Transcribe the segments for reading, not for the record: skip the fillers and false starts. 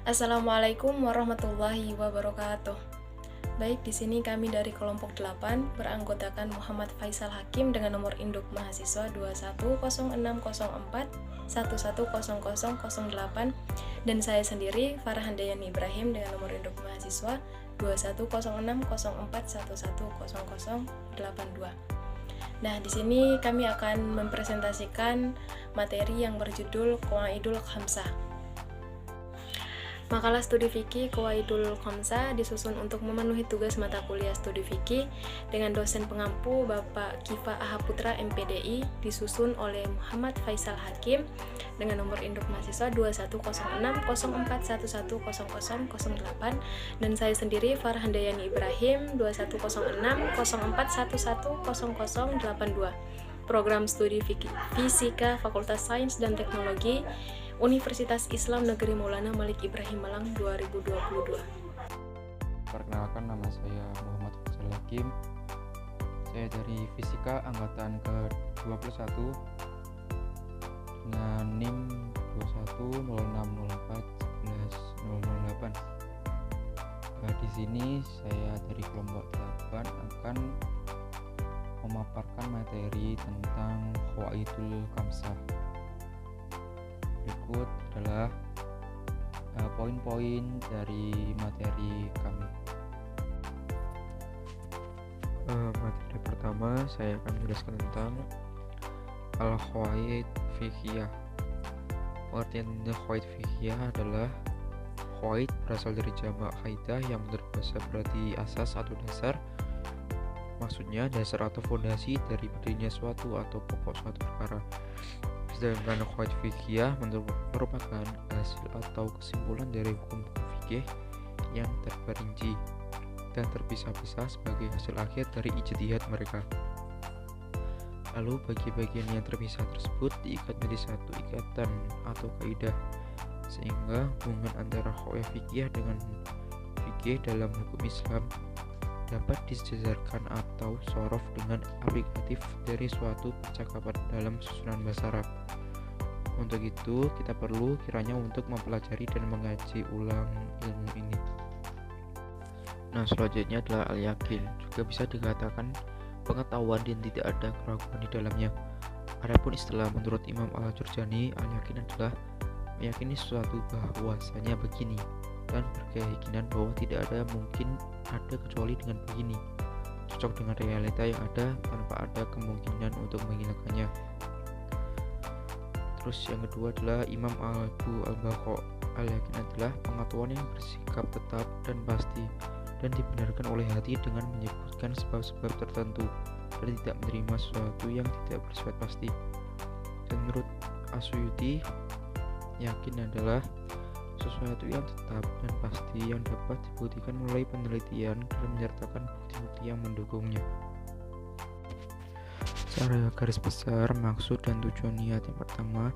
Assalamualaikum warahmatullahi wabarakatuh. Baik, di sini kami dari kelompok 8 beranggotakan Muhammad Faisal Hakim dengan nomor induk mahasiswa 210604110008 dan saya sendiri Farah Handayani Ibrahim dengan nomor induk mahasiswa 210604110082. Nah, di sini kami akan mempresentasikan materi yang berjudul Qawaidul Khamsah. Makalah studi fikih Qawaidul Khamsah disusun untuk memenuhi tugas mata kuliah studi fikih dengan dosen pengampu Bapak Kifa Aha Putra MPDI, disusun oleh Muhammad Faisal Hakim dengan nomor induk mahasiswa 210604110008 dan saya sendiri Farah Handayani Ibrahim 210604110082. Program studi Fisika Fakultas Sains dan Teknologi Universitas Islam Negeri Maulana Malik Ibrahim Malang 2022. Perkenalkan, nama saya Muhammad Faisal Hakim. Saya dari Fisika angkatan ke-21 dengan NIM 210604110008. Di sini saya dari kelompok 8 akan memaparkan materi tentang Qawaidul Khamsah. Berikut adalah poin-poin dari materi kami. Materi pertama saya akan menjelaskan tentang al-qawaid fiqhiyah. Pengertian qawaid fiqhiyah adalah qawaid berasal dari jamak kaidah yang menurut bahasa berarti asas atau dasar. Maksudnya dasar atau fondasi dari berdirinya suatu atau pokok suatu perkara. Sedangkan qawaid fiqhiyah merupakan hasil atau kesimpulan dari hukum-hukum fikih yang terperinci dan terpisah-pisah sebagai hasil akhir dari ijtihad mereka. Lalu bagi-bagian yang terpisah tersebut diikat menjadi satu ikatan atau kaidah, sehingga hubungan antara qawaid fiqhiyah dengan fikih dalam hukum Islam dapat disejarkan atau sorof dengan aplikatif dari suatu percakapan dalam susunan bahasa Arab. Untuk itu, kita perlu kiranya untuk mempelajari dan mengkaji ulang ilmu ini. Nah, selanjutnya adalah al-yakin. Juga bisa dikatakan pengetahuan dan tidak ada keraguan di dalamnya. Adapun istilah menurut Imam Al-Jurjani, al-yakin adalah meyakini sesuatu bahwasanya begini dan berkeyakinan bahwa tidak ada mungkin ada kecuali dengan begini, cocok dengan realita yang ada tanpa ada kemungkinan untuk menghilangkannya. Terus yang kedua adalah Imam Abu Al-Baqa. Al-yakin adalah pengetahuan yang bersikap tetap dan pasti dan dibenarkan oleh hati dengan menyebutkan sebab-sebab tertentu dan tidak menerima sesuatu yang tidak bersifat pasti. Dan menurut Asyuyuti, yakin adalah sesuatu yang tetap dan pasti yang dapat dibuktikan melalui penelitian dan menyertakan bukti-bukti yang mendukungnya. Secara garis besar, maksud dan tujuan niat yang pertama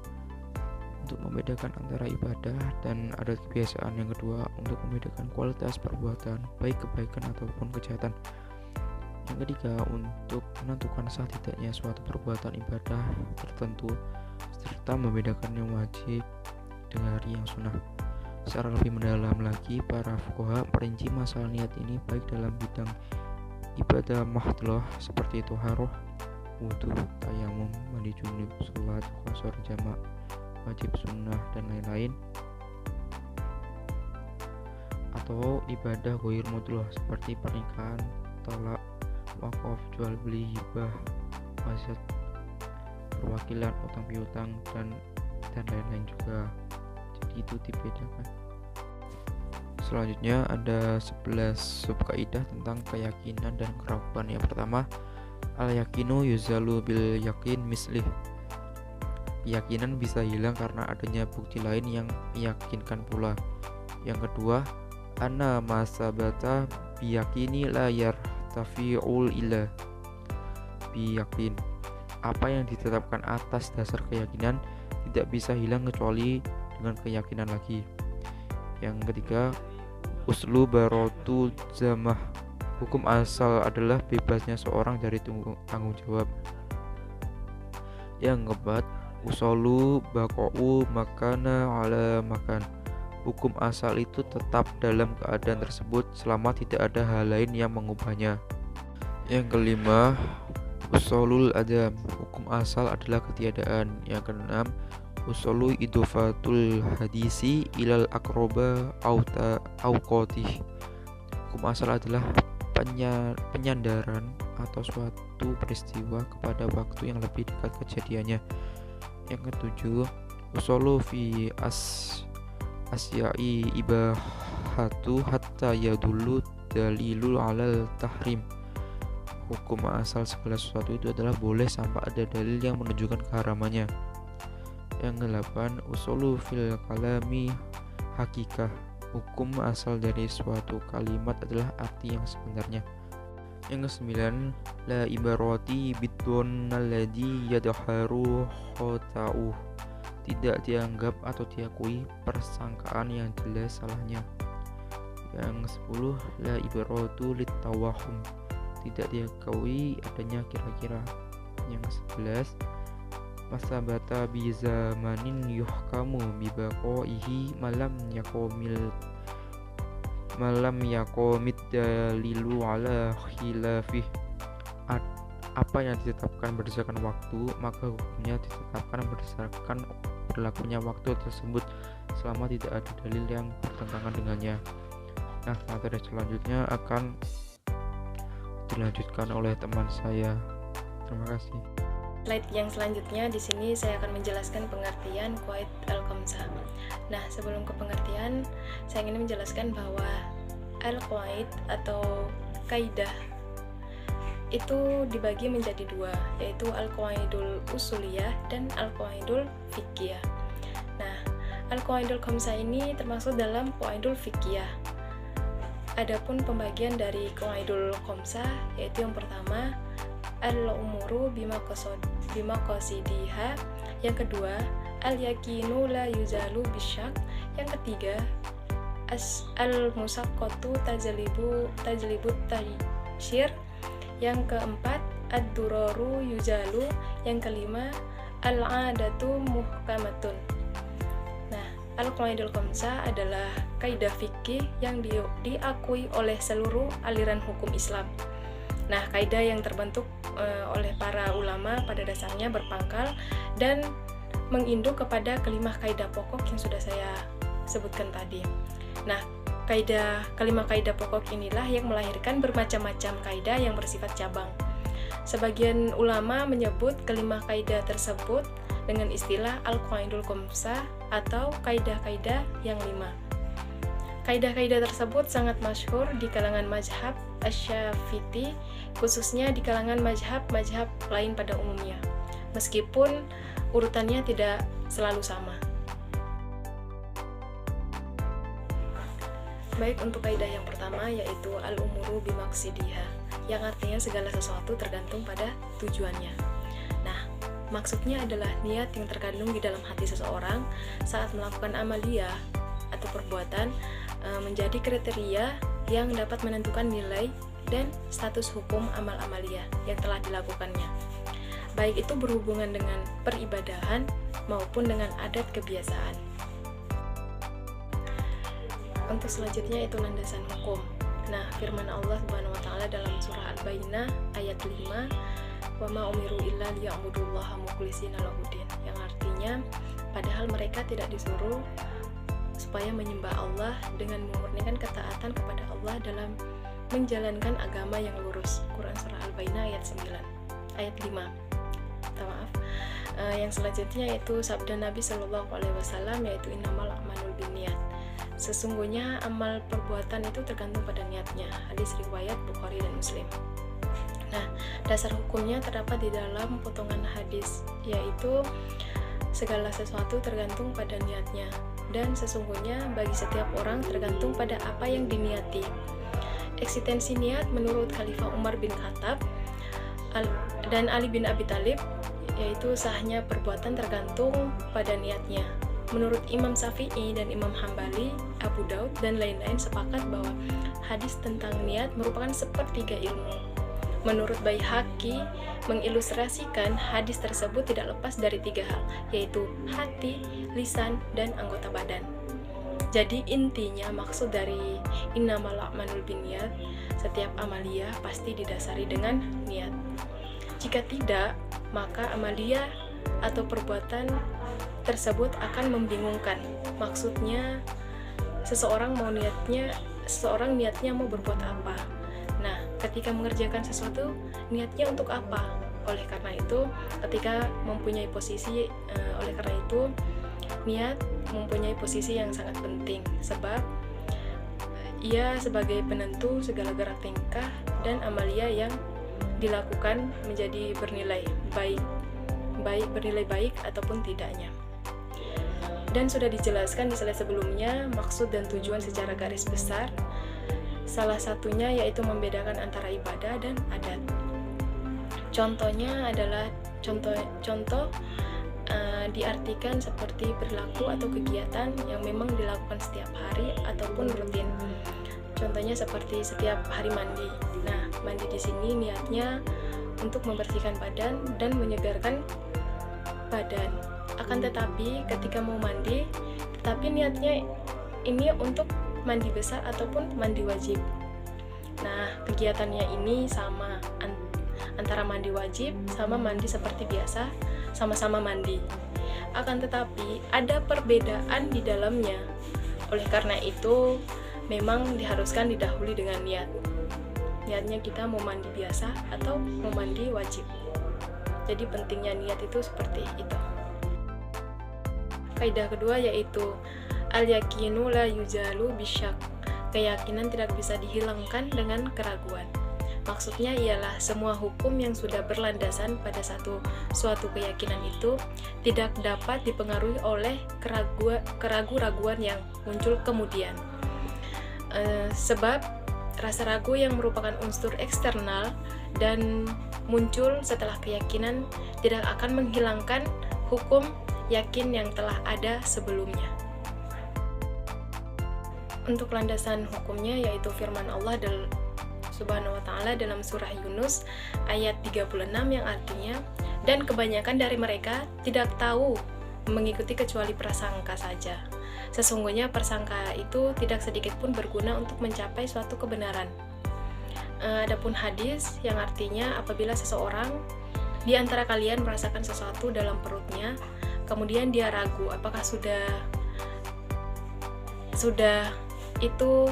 untuk membedakan antara ibadah dan adat kebiasaan, yang kedua untuk membedakan kualitas perbuatan baik kebaikan ataupun kejahatan, yang ketiga untuk menentukan sah tidaknya suatu perbuatan ibadah tertentu serta membedakan yang wajib dengan yang sunnah. Secara lebih mendalam lagi, para fuqaha merinci masalah niat ini baik dalam bidang ibadah mahdhah seperti thaharah, wudu, tayamum, mandi junub, salat qasar jamak, wajib sunnah dan lain-lain, atau ibadah ghair mudhah seperti pernikahan, talak, wakaf, jual beli, hibah, wasiat, perwakilan, utang piutang dan lain-lain juga. Jadi itu dibedakan. Selanjutnya ada 11 subkaidah tentang keyakinan dan keraguan. Yang pertama, al-yakinu yuzalu bil yakin mislih. Keyakinan bisa hilang karena adanya bukti lain yang meyakinkan pula. Yang kedua, anna masabata biyakini la yartafi'ul illa biyakin. Apa yang ditetapkan atas dasar keyakinan tidak bisa hilang kecuali dengan keyakinan lagi. Yang ketiga, uslu barotu zamah. Hukum asal adalah bebasnya seorang dari tanggung jawab. Yang keempat, usolu baqa'u makana ala makan. Hukum asal itu tetap dalam keadaan tersebut selama tidak ada hal lain yang mengubahnya. Yang kelima, usulul adam. Hukum asal adalah ketiadaan. Yang keenam, usulu idofatul hadisi ilal akroba au qotih. Hukum asal adalah penyandaran atau suatu peristiwa kepada waktu yang lebih dekat kejadiannya. Yang ketujuh, usulu fi asyai ibahatu hatta yadullu dalilul alal tahrim. Hukum asal segala sesuatu itu adalah boleh sampai ada dalil yang menunjukkan keharamannya. Yang ke-8, usulu fil kalami hakikah. Hukum asal dari suatu kalimat adalah arti yang sebenarnya. Yang ke-9, la ibarati bidun alladhi yadharu khota'uh. Tidak dianggap atau diakui persangkaan yang jelas salahnya. Yang ke-10, la ibaratu litawahum. Tidak diakui adanya kira-kira. Yang ke-11, masabata bi zamanin yuhkamu bibaqaihi malam yaqomid dalilu ala khilafih. Apa yang ditetapkan berdasarkan waktu, maka hukumnya ditetapkan berdasarkan berlakunya waktu tersebut selama tidak ada dalil yang bertentangan dengannya. Nah, materi selanjutnya akan dilanjutkan oleh teman saya. Terima kasih. Slide yang selanjutnya di sini saya akan menjelaskan pengertian qawaid al-khamsah. Nah, sebelum ke pengertian, saya ingin menjelaskan bahwa al-qawaid atau kaidah itu dibagi menjadi dua, yaitu al-qawaidul usuliyah dan al-qawaidul fiqhiyah. Nah, al-qawaidul khamsah ini termasuk dalam qawaidul fiqhiyah. Adapun pembagian dari qawaidul khamsah yaitu yang pertama al-umuru bimaqasidiha, yang kedua al-yaqinu la yuzalu bisyak, yang ketiga al-musaqqatu tajlibu tasyir, yang keempat ad-duraru yuzalu, yang kelima al-'adatu muhkamatun. Nah, al-qawaidul khamsah adalah kaidah fikih yang diakui oleh seluruh aliran hukum Islam. Nah, kaidah yang terbentuk oleh para ulama pada dasarnya berpangkal dan menginduk kepada kelima kaidah pokok yang sudah saya sebutkan tadi. Nah, kelima kaidah pokok inilah yang melahirkan bermacam-macam kaidah yang bersifat cabang. Sebagian ulama menyebut kelima kaidah tersebut dengan istilah al-qawaidul khamsah atau kaidah-kaidah yang 5. Kaidah-kaidah tersebut sangat masyhur di kalangan mazhab asy-Syafi'i, khususnya di kalangan mazhab-mazhab lain pada umumnya, meskipun urutannya tidak selalu sama. Baik, untuk kaidah yang pertama yaitu al-umuru bimaqsidiha, yang artinya segala sesuatu tergantung pada tujuannya. Nah, maksudnya adalah niat yang terkandung di dalam hati seseorang saat melakukan amaliyah atau perbuatan menjadi kriteria yang dapat menentukan nilai dan status hukum amal-amaliyah yang telah dilakukannya, baik itu berhubungan dengan peribadahan maupun dengan adat kebiasaan. Untuk selanjutnya itu landasan hukum. Nah, firman Allah Subhanahu wa taala dalam surah Al-Baqarah ayat 5, "Wa ma umiru illa liya'budullaha mukhlishina lahuddin," yang artinya padahal mereka tidak disuruh supaya menyembah Allah dengan memurnikan ketaatan kepada Allah dalam menjalankan agama yang lurus. Quran surah Al-Baqarah ayat 9, ayat 5. Maaf. Yang selanjutnya yaitu sabda Nabi Shallallahu alaihi wasallam yaitu innamal a'malul binniyat. Sesungguhnya amal perbuatan itu tergantung pada niatnya. Hadis riwayat Bukhari dan Muslim. Nah, dasar hukumnya terdapat di dalam potongan hadis, yaitu segala sesuatu tergantung pada niatnya, dan sesungguhnya bagi setiap orang tergantung pada apa yang diniati. Eksistensi niat menurut Khalifah Umar bin Khattab dan Ali bin Abi Thalib, yaitu sahnya perbuatan tergantung pada niatnya. Menurut Imam Syafi'i dan Imam Hambali, Abu Daud, dan lain-lain sepakat bahwa hadis tentang niat merupakan sepertiga ilmu. Menurut Baihaqi, mengilustrasikan hadis tersebut tidak lepas dari 3 hal, yaitu hati, lisan, dan anggota badan. Jadi intinya maksud dari innamal a'malul binniyat, setiap amalia pasti didasari dengan niat. Jika tidak, maka amalia atau perbuatan tersebut akan membingungkan. Maksudnya seseorang niatnya mau berbuat apa. Nah, ketika mengerjakan sesuatu, niatnya untuk apa? Oleh karena itu, ketika mempunyai posisi, niat mempunyai posisi yang sangat penting, sebab ia sebagai penentu segala gerak tingkah dan amalia yang dilakukan menjadi bernilai baik ataupun tidaknya. Dan sudah dijelaskan di slide sebelumnya maksud dan tujuan secara garis besar. Salah satunya yaitu membedakan antara ibadah dan adat. Contohnya adalah contoh diartikan seperti perilaku atau kegiatan yang memang dilakukan setiap hari ataupun rutin. Contohnya seperti setiap hari mandi. Nah, mandi di sini niatnya untuk membersihkan badan dan menyegarkan badan. Akan tetapi ketika mau mandi, tetapi niatnya ini untuk mandi besar ataupun mandi wajib. Nah, kegiatannya ini sama antara mandi wajib sama mandi seperti biasa, sama-sama mandi. Akan tetapi ada perbedaan di dalamnya. Oleh karena itu, memang diharuskan didahului dengan niat. Niatnya kita mau mandi biasa atau mau mandi wajib. Jadi pentingnya niat itu seperti itu. Kaidah kedua yaitu al-yakinu la yuzalu bisyak. Keyakinan tidak bisa dihilangkan dengan keraguan. Maksudnya ialah semua hukum yang sudah berlandasan pada suatu keyakinan itu tidak dapat dipengaruhi oleh keraguan-raguan yang muncul kemudian. Sebab rasa ragu yang merupakan unsur eksternal dan muncul setelah keyakinan tidak akan menghilangkan hukum yakin yang telah ada sebelumnya. Untuk landasan hukumnya yaitu firman Allah Subhanahu wa ta'ala dalam surah Yunus ayat 36 yang artinya, dan kebanyakan dari mereka tidak tahu mengikuti kecuali prasangka saja. Sesungguhnya prasangka itu tidak sedikit pun berguna untuk mencapai suatu kebenaran. Adapun hadis yang artinya apabila seseorang di antara kalian merasakan sesuatu dalam perutnya, kemudian dia ragu apakah sudah itu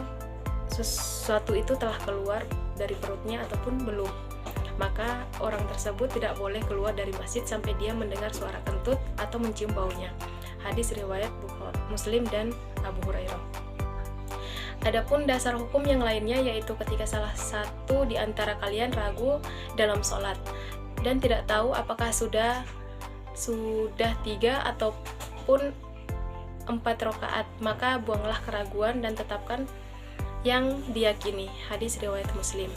sesuatu itu telah keluar dari perutnya ataupun belum, maka orang tersebut tidak boleh keluar dari masjid sampai dia mendengar suara kentut atau mencium baunya. Hadis riwayat Muslim dan Abu Hurairah. Adapun dasar hukum yang lainnya yaitu ketika salah satu di antara kalian ragu dalam sholat dan tidak tahu apakah sudah 3 ataupun 4 rakaat, maka buanglah keraguan dan tetapkan yang diyakini. Hadis riwayat Muslim.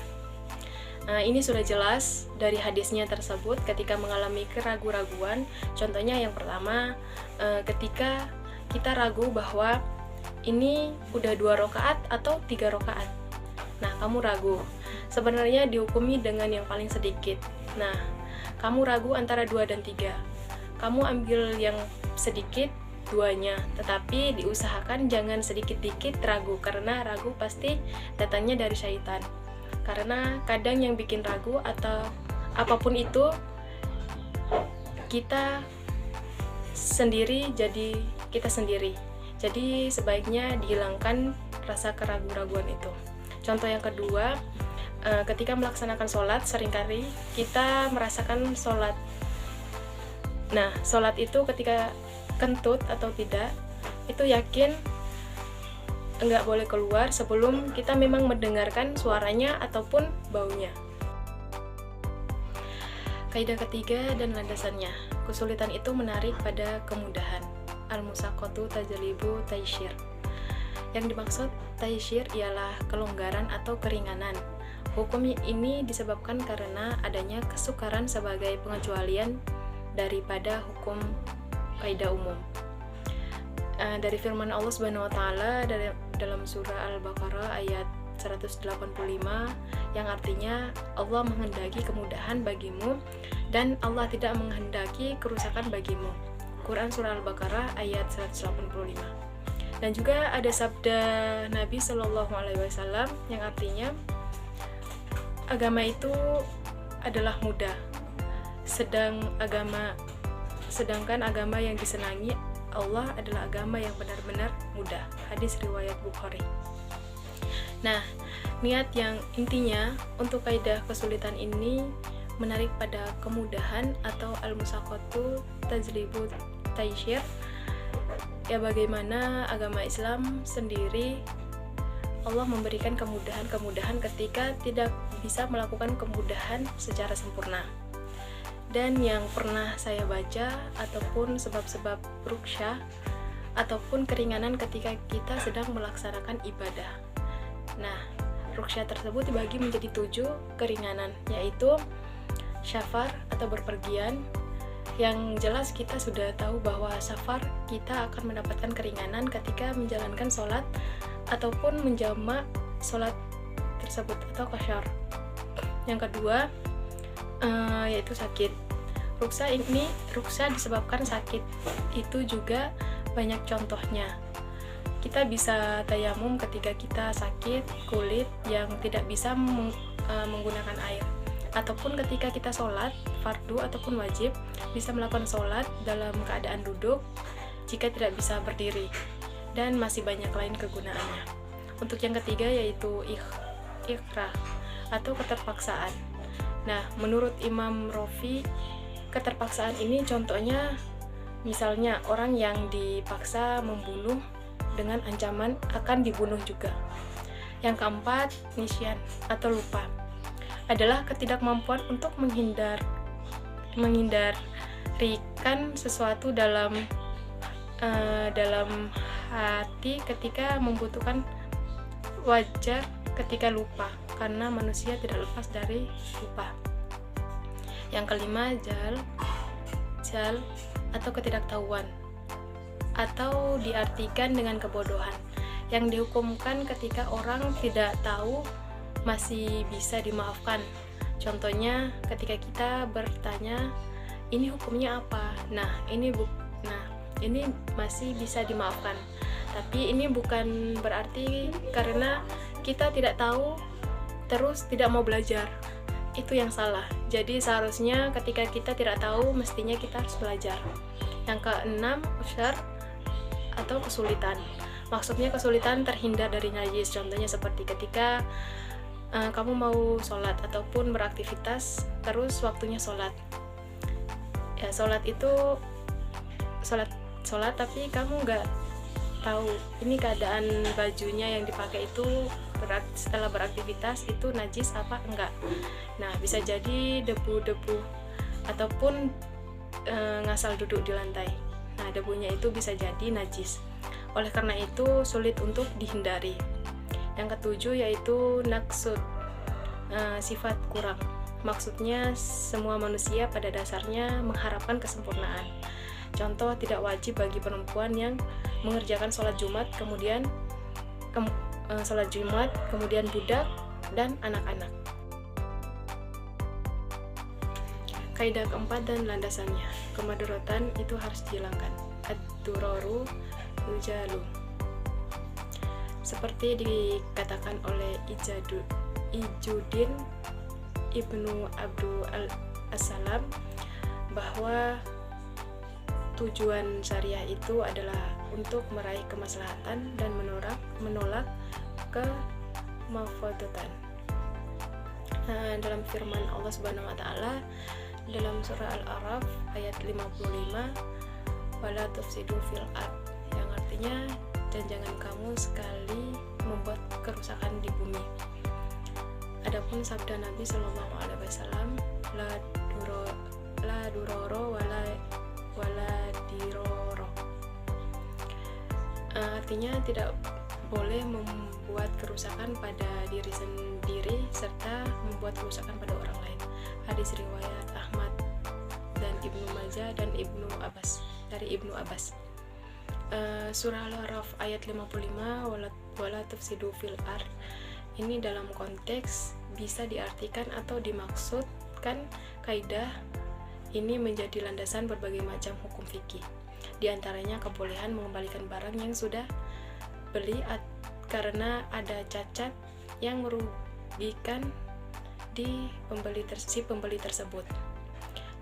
Ini sudah jelas dari hadisnya tersebut ketika mengalami keraguan-raguan. Contohnya yang pertama, ketika kita ragu bahwa ini udah 2 rakaat atau 3 rakaat. Nah, kamu ragu. Sebenarnya dihukumi dengan yang paling sedikit. Nah, kamu ragu antara 2 dan 3. Kamu ambil yang sedikit, 2-nya, tetapi diusahakan jangan sedikit-dikit ragu, karena ragu pasti datangnya dari syaitan. Karena kadang yang bikin ragu atau apapun itu kita sendiri, jadi kita sendiri. Jadi sebaiknya dihilangkan rasa keraguan-raguan itu. Contoh yang kedua, ketika melaksanakan sholat, seringkali kita merasakan sholat. Nah, sholat itu ketika kentut atau tidak, itu yakin enggak boleh keluar sebelum kita memang mendengarkan suaranya ataupun baunya. Kaidah ketiga dan landasannya, kesulitan itu menarik pada kemudahan. Al-musaqqatu tajlibu taisyir. Yang dimaksud taisyir ialah kelonggaran atau keringanan. Hukum ini disebabkan karena adanya kesukaran sebagai pengecualian daripada hukum kaidah umum. Dari firman Allah Subhanahu wa taala dalam surah Al-Baqarah ayat 185 yang artinya Allah menghendaki kemudahan bagimu dan Allah tidak menghendaki kerusakan bagimu. Quran surah Al-Baqarah ayat 185. Dan juga ada sabda Nabi Shallallahu Alaihi Wasallam yang artinya agama itu adalah mudah, sedangkan agama yang disenangi Allah adalah agama yang benar-benar mudah. Hadis riwayat Bukhari. Nah, niat yang intinya untuk kaidah kesulitan ini menarik pada kemudahan atau al-musaqqatu tajlibu taysir. Ya, bagaimana agama Islam sendiri Allah memberikan kemudahan-kemudahan ketika tidak bisa melakukan kemudahan secara sempurna. Dan yang pernah saya baca ataupun sebab-sebab ruksya ataupun keringanan ketika kita sedang melaksanakan ibadah. Nah, ruksya tersebut dibagi menjadi 7 keringanan, yaitu syafar atau berpergian. Yang jelas kita sudah tahu bahwa safar kita akan mendapatkan keringanan ketika menjalankan sholat ataupun menjamak sholat tersebut atau qasyar. Yang kedua yaitu sakit. Ruksa disebabkan sakit. Itu juga banyak contohnya. Kita bisa tayamum ketika kita sakit kulit yang tidak bisa menggunakan air, ataupun ketika kita sholat fardu ataupun wajib bisa melakukan sholat dalam keadaan duduk jika tidak bisa berdiri, dan masih banyak lain kegunaannya. Untuk yang ketiga yaitu ikrah atau keterpaksaan. Nah, menurut Imam Rafi, keterpaksaan ini contohnya misalnya orang yang dipaksa membunuh dengan ancaman akan dibunuh juga. Yang keempat, nisyan atau lupa, adalah ketidakmampuan untuk menghindarikan sesuatu dalam hati ketika membutuhkan, wajar ketika lupa, karena manusia tidak lepas dari lupa. Yang kelima, jahal atau ketidaktahuan, atau diartikan dengan kebodohan, yang dihukumkan ketika orang tidak tahu masih bisa dimaafkan. Contohnya ketika kita bertanya, ini hukumnya apa? Nah, ini masih bisa dimaafkan. Tapi ini bukan berarti karena kita tidak tahu terus tidak mau belajar. Itu yang salah. Jadi seharusnya ketika kita tidak tahu, mestinya kita harus belajar. Yang keenam, usyar atau kesulitan. Maksudnya kesulitan terhindar dari najis. Contohnya seperti ketika kamu mau sholat ataupun beraktivitas terus waktunya sholat. Ya, sholat itu sholat tapi kamu nggak tahu ini keadaan bajunya yang dipakai itu setelah beraktivitas itu najis apa enggak. Nah, bisa jadi debu-debu ataupun ngasal duduk di lantai. Nah, debunya itu bisa jadi najis. Oleh karena itu sulit untuk dihindari. Yang ketujuh yaitu naksud, sifat kurang. Maksudnya semua manusia pada dasarnya mengharapkan kesempurnaan. Contoh, tidak wajib bagi perempuan yang mengerjakan sholat Jumat, kemudian budak dan anak-anak. Kaidah keempat dan landasannya, kemadaratan itu harus dihilangkan. Ad-duraru yujalu. Seperti dikatakan oleh Ijuddin Ibnu Abdul As-Salam bahwa tujuan syariah itu adalah untuk meraih kemaslahatan dan menolak kemafsadatan. Dalam firman Allah Subhanahu wa taala dalam surah Al-A'raf ayat 55, wala tufsidu fil ard, yang artinya dan jangan kamu sekali membuat kerusakan di bumi. Adapun sabda Nabi Shallallahu Alaihi Wasallam, la duroro wala diroro, artinya tidak boleh membuat kerusakan pada diri sendiri serta membuat kerusakan pada orang lain. Hadis riwayat Ahmad dan Ibnu Majah dan dari Ibnu Abbas. Surah Al-A'raf ayat 55, wala tufsidu fil ard, ini dalam konteks bisa diartikan atau dimaksudkan kaidah ini menjadi landasan berbagai macam hukum fikih. Di antaranya kebolehan mengembalikan barang yang sudah beli karena ada cacat yang merugikan si pembeli tersebut.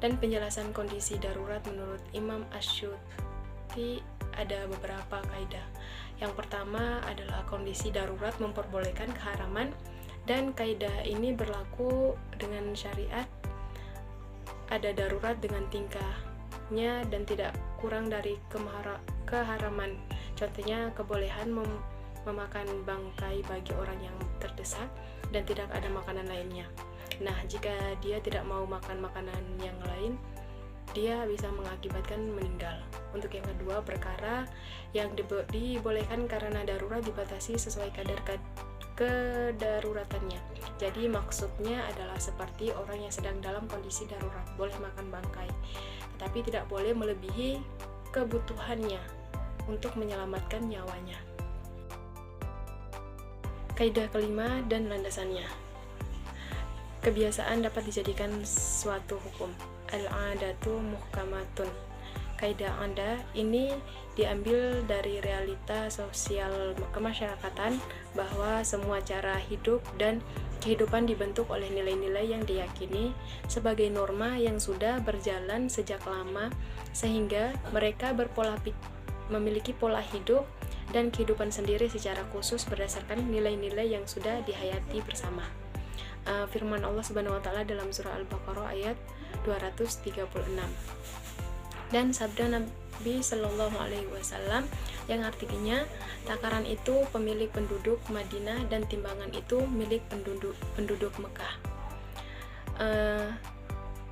Dan penjelasan kondisi darurat menurut Imam Asyuti ada beberapa kaidah. Yang pertama adalah kondisi darurat memperbolehkan keharaman, dan kaidah ini berlaku dengan syariat. Ada darurat dengan tingkahnya dan tidak kurang dari keharaman. Contohnya kebolehan memakan bangkai bagi orang yang terdesak dan tidak ada makanan lainnya. Nah, jika dia tidak mau makan makanan yang lain, dia bisa mengakibatkan meninggal. Untuk yang kedua, perkara yang dibolehkan karena darurat dibatasi sesuai kadar kedaruratannya. Jadi maksudnya adalah seperti orang yang sedang dalam kondisi darurat boleh makan bangkai, tetapi tidak boleh melebihi kebutuhannya untuk menyelamatkan nyawanya. Kaidah kelima dan landasannya. Kebiasaan dapat dijadikan suatu hukum. Al-'adatu muhkamatun. Kaidah anda ini diambil dari realita sosial kemasyarakatan bahwa semua cara hidup dan kehidupan dibentuk oleh nilai-nilai yang diyakini sebagai norma yang sudah berjalan sejak lama, sehingga mereka memiliki pola hidup dan kehidupan sendiri secara khusus berdasarkan nilai-nilai yang sudah dihayati bersama. Firman Allah Subhanahu wa taala dalam surah Al-Baqarah ayat 236. Dan sabda Nabi Shallallahu alaihi wasallam yang artinya takaran itu pemilik penduduk Madinah dan timbangan itu milik penduduk Mekah.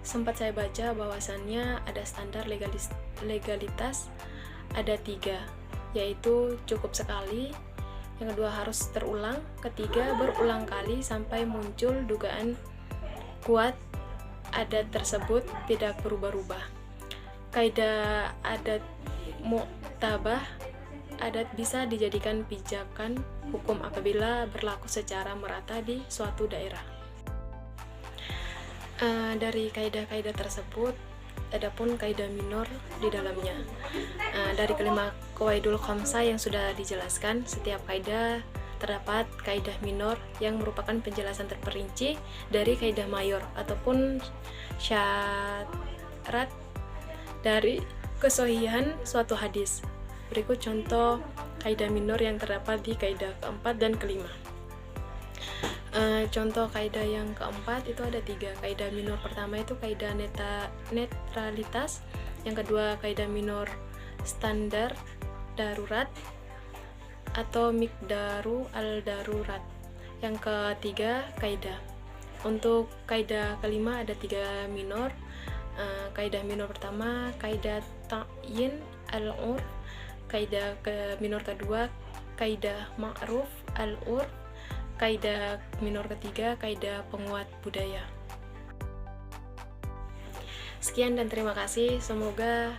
Sempat saya baca bahwasannya ada standar legalitas ada 3, yaitu cukup sekali, yang kedua harus terulang, ketiga berulang kali sampai muncul dugaan kuat adat tersebut tidak berubah-ubah. Kaidah adat mu'tabah, adat bisa dijadikan pijakan hukum apabila berlaku secara merata di suatu daerah. Dari kaidah-kaidah tersebut adapun kaidah minor di dalamnya. Dari kelima qawaidul khamsah yang sudah dijelaskan, setiap kaidah terdapat kaidah minor yang merupakan penjelasan terperinci dari kaidah mayor ataupun syarat dari kesohihan suatu hadis. Berikut contoh kaidah minor yang terdapat di kaidah keempat dan kelima. Contoh kaidah yang keempat itu ada 3. Kaidah minor pertama itu kaidah netralitas, yang kedua kaidah minor standar darurat atau miqdaru al-darurat, yang ketiga kaidah. Untuk kaidah kelima ada 3 minor. Kaidah minor pertama kaidah ta'yin al-urf, kaidah minor kedua kaidah ma'ruf al-urf, kaidah minor ketiga kaidah penguat budaya. Sekian dan terima kasih. Semoga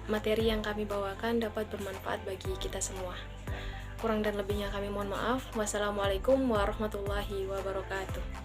materi yang kami bawakan dapat bermanfaat bagi kita semua. Kurang dan lebihnya kami mohon maaf. Wassalamualaikum warahmatullahi wabarakatuh.